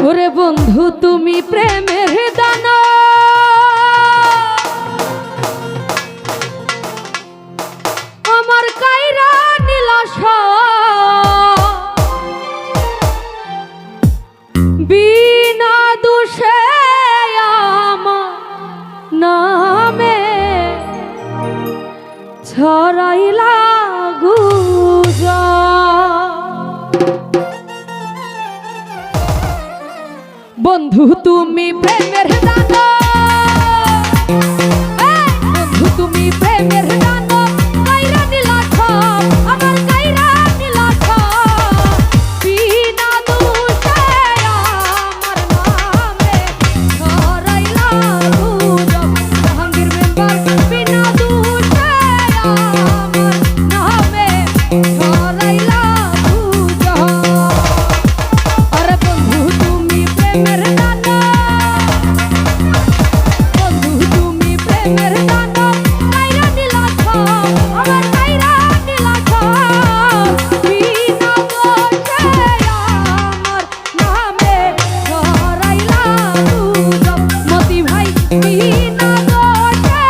ওরে বন্ধু তুমি প্রেমের দানা, আমার কাইরা নীলাশা বিনা দোষে আমার নামে ছড়াইলা বন্ধু তুমি প্রেমের দানা, বন্ধু তুমি প্রেমের দানা, কাইরা নীলাশা আমার কাইরা নীলাশা বিনা দোষে আমার নামে ছড়াইলা গুজব। জাহাঙ্গীর মেম্বার বিনা দোষে আমার নামে ছড়াইলা গুজব। আরে বন্ধু তুমি প্রেমের দানা, বন্ধু তুমি প্রেমের দানা, কাইরা নীলাশা আমার কাইরা নীলাশা বিনা দোষে আমার নামে ছড়াইলা গুজব। মতি ভাই বিনা দোষে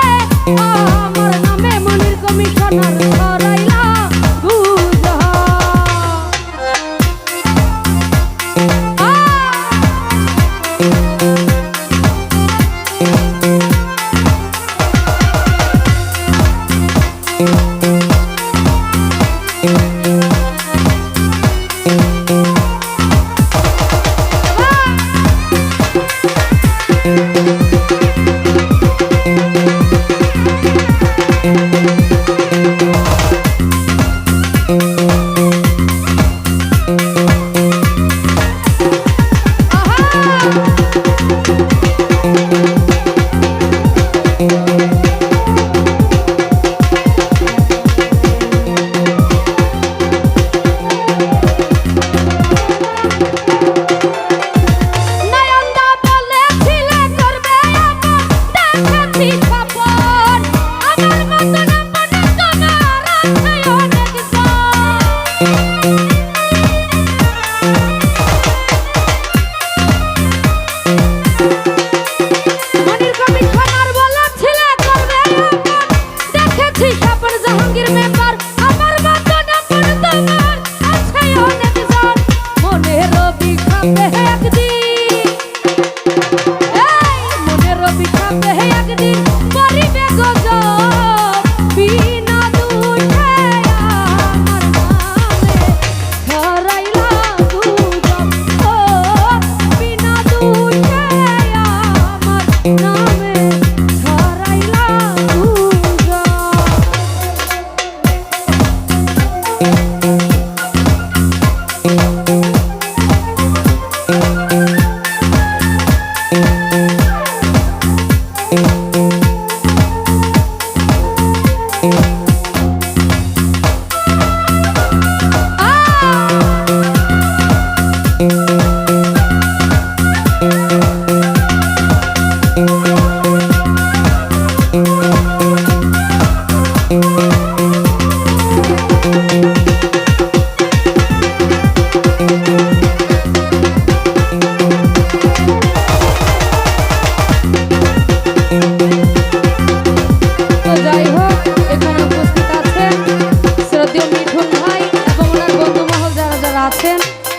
আমার নামে মনির কমিশনার ছড়াইলা গুজব। জাহাঙ্গীর মেম্বার আমার মতো নাম্বার তোমার আছে অনেক জন, মনে রবি খাবে একদিন, মনে রবি খাবে একদিন পরিবে গজব বিনা দোষে আমার নামে ছড়াইলা গুজব। ও বিনা দোষে আমার নামে ছড়াইলা গুজব।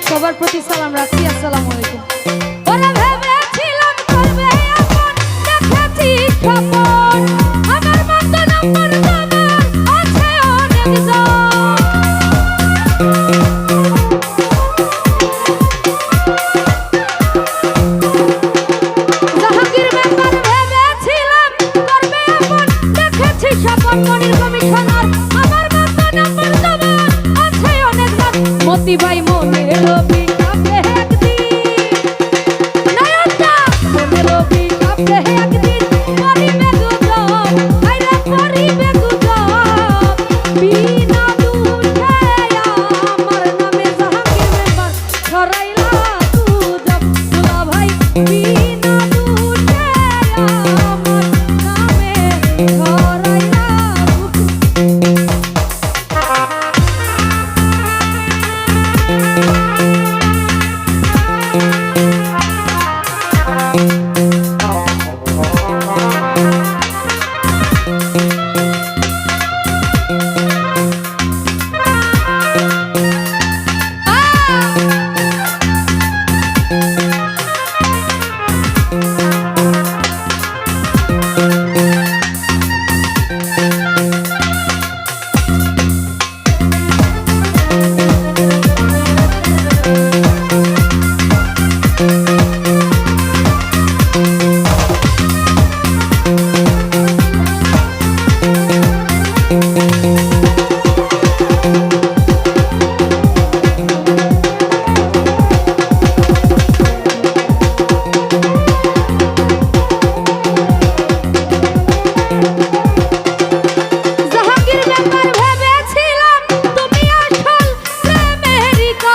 সবার প্রতি সালাম রাখছি। আসসালামু আলাইকুম। ওরা ভেবেছিলাম করবে আপন, দেখেছি স্বপন আমার মতো নাম্বার তোমার আছে অনেক জন। জাহাঙ্গীর মেম্বার ভেবেছিলাম করবে আপন, দেখেছি স্বপন মনির কমিশনার আমার মতো নাম্বার তোমার আছে অনেক জন। মতি ভাই মনে রবি কাঁপে একদিন, নয়নদা মনে রবি কাঁপে একদিন পরিবে গুজব, আইরে পরিবে গুজব বিনা দোষে আমার নামে জাহাঙ্গীর মেম্বার ছড়াইলা গুজব। দুলা ভাই বিনা দোষে আমার নামে ছড়াইলা গুজব।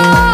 বিধান